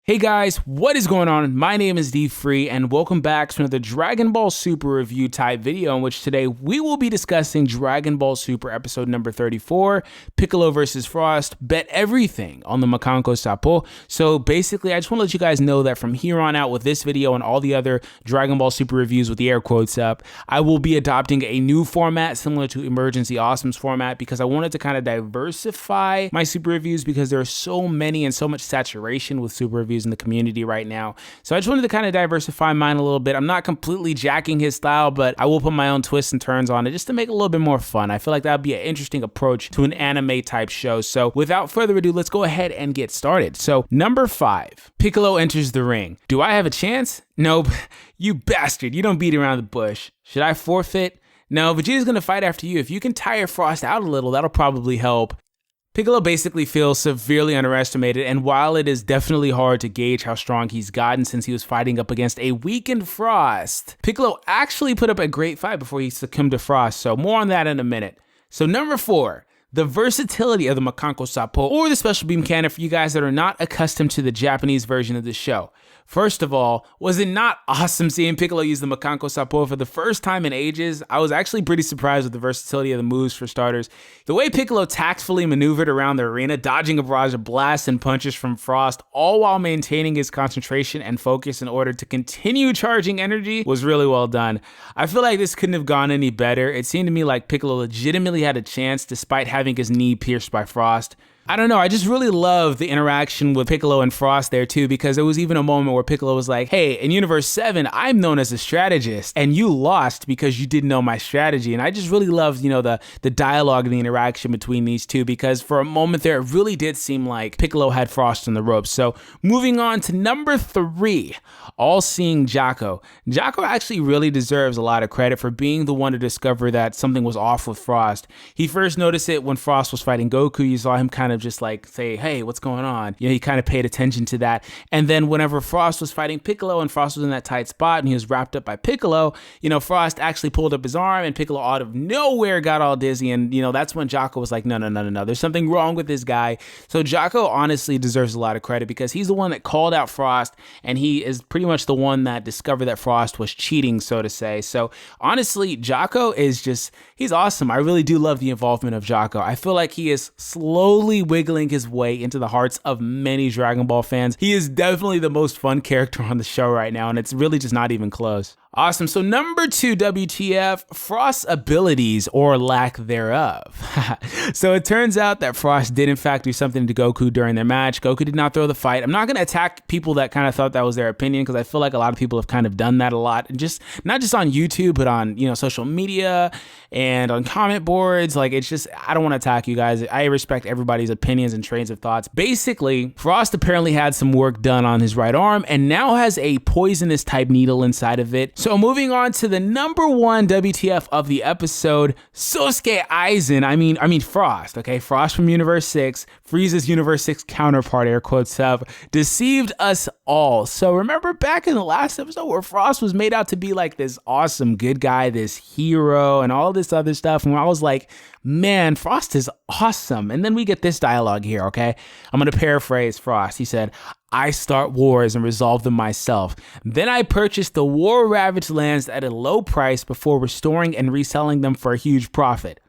Hey guys, what is going on? My name is D-Free and welcome back to another Dragon Ball Super review type video in which today we will be discussing Dragon Ball Super episode number 34, Piccolo versus Frost, bet everything on the Makanko Sapo. So basically, I just want to let you guys know that from here on out with this video and all the other Dragon Ball Super reviews with the air quotes up, I will be adopting a new format similar to Emergency Awesome's format because I wanted to kind of diversify my Super reviews because there are so many and so much saturation with Super reviews in the community right now. So I just wanted to kind of diversify mine a little bit. I'm not completely jacking his style, but I will put my own twists and turns on it just to make it a little bit more fun. I feel like that would be an interesting approach to an anime type show. So without further ado, let's go ahead and get started. So number 5, Piccolo enters the ring. Do I have a chance? Nope. You bastard. You don't beat around the bush. Should I forfeit? No, Vegeta's gonna fight after you. If you can tire Frost out a little, that'll probably help. Piccolo basically feels severely underestimated, and while it is definitely hard to gauge how strong he's gotten since he was fighting up against a weakened Frost, Piccolo actually put up a great fight before he succumbed to Frost, so more on that in a minute. So number 4, the versatility of the Makanko Sapo, or the special beam cannon for you guys that are not accustomed to the Japanese version of the show. First of all, was it not awesome seeing Piccolo use the Makanko Sapo for the first time in ages? I was actually pretty surprised with the versatility of the moves for starters. The way Piccolo tactfully maneuvered around the arena, dodging a barrage of blasts and punches from Frost, all while maintaining his concentration and focus in order to continue charging energy, was really well done. I feel like this couldn't have gone any better. It seemed to me like Piccolo legitimately had a chance despite having his knee pierced by Frost. I don't know, I just really love the interaction with Piccolo and Frost there too, because there was even a moment where Piccolo was like, hey, in Universe 7, I'm known as a strategist, and you lost because you didn't know my strategy. And I just really loved, the dialogue and the interaction between these two, because for a moment there, it really did seem like Piccolo had Frost on the ropes. So moving on to number 3, All-Seeing Jaco. Jaco actually really deserves a lot of credit for being the one to discover that something was off with Frost. He first noticed it when Frost was fighting Goku. You saw him kind of just like say, hey, what's going on? He kind of paid attention to that. And then whenever Frost was fighting Piccolo and Frost was in that tight spot and he was wrapped up by Piccolo, Frost actually pulled up his arm and Piccolo out of nowhere got all dizzy. And, that's when Jaco was like, no, there's something wrong with this guy. So Jaco honestly deserves a lot of credit because he's the one that called out Frost and he is pretty much the one that discovered that Frost was cheating, so to say. So honestly, Jaco is he's awesome. I really do love the involvement of Jaco. I feel like he is slowly wiggling his way into the hearts of many Dragon Ball fans. He is definitely the most fun character on the show right now, and it's really just not even close. Awesome. So number 2, WTF, Frost's abilities or lack thereof. So it turns out that Frost did in fact do something to Goku during their match. Goku did not throw the fight. I'm not going to attack people that kind of thought that was their opinion because I feel like a lot of people have kind of done that a lot, and just not just on YouTube, but on, social media and on comment boards. Like, it's just, I don't want to attack you guys. I respect everybody's opinions and trains of thoughts. Basically, Frost apparently had some work done on his right arm and now has a poisonous type needle inside of it. So moving on to the number 1 WTF of the episode, Sosuke Aizen, I mean Frost, okay? Frost from Universe 6, Frieza's Universe 6 counterpart, air quotes up, deceived us all. So remember back in the last episode where Frost was made out to be like this awesome good guy, this hero, and all this other stuff, and I was like, man, Frost is awesome. And then we get this dialogue here, okay? I'm going to paraphrase Frost. He said, I start wars and resolve them myself. Then I purchase the war-ravaged lands at a low price before restoring and reselling them for a huge profit.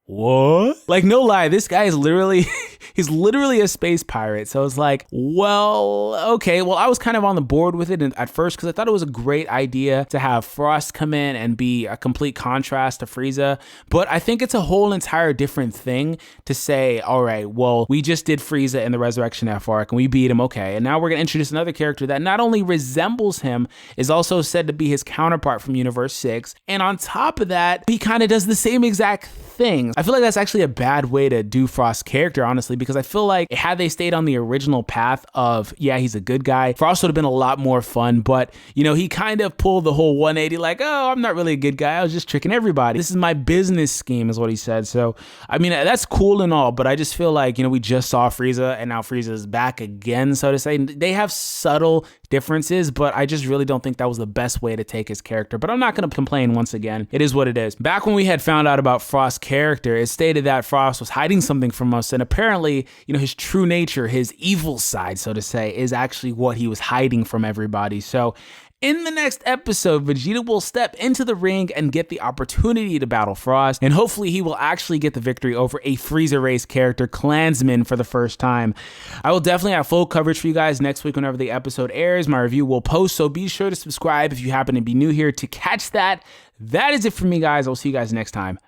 What? Like, no lie, this guy is literally, he's literally a space pirate. So it's like, well, okay. Well, I was kind of on the board with it at first because I thought it was a great idea to have Frost come in and be a complete contrast to Frieza. But I think it's a whole entire different thing to say, all right, well, we just did Frieza in the Resurrection F arc and we beat him, okay. And now we're going to introduce another character that not only resembles him, is also said to be his counterpart from Universe 6. And on top of that, he kind of does the same exact thing. I feel like that's actually a bad way to do Frost's character, honestly, because I feel like had they stayed on the original path of, yeah, he's a good guy, Frost would have been a lot more fun. But, he kind of pulled the whole 180 like, oh, I'm not really a good guy. I was just tricking everybody. This is my business scheme is what he said. So, that's cool and all, but I just feel like, we just saw Frieza and now Frieza is back again, so to say. They have subtle differences, but I just really don't think that was the best way to take his character. But I'm not going to complain once again. It is what it is. Back when we had found out about Frost's character, it stated that Frost was hiding something from us, and apparently, his true nature, his evil side, so to say, is actually what he was hiding from everybody. So in the next episode, Vegeta will step into the ring and get the opportunity to battle Frost, and hopefully he will actually get the victory over a Frieza race character, Clansman, for the first time. I will definitely have full coverage for you guys next week whenever the episode airs. My review will post, so be sure to subscribe if you happen to be new here to catch that. That is it for me, guys. I'll see you guys next time.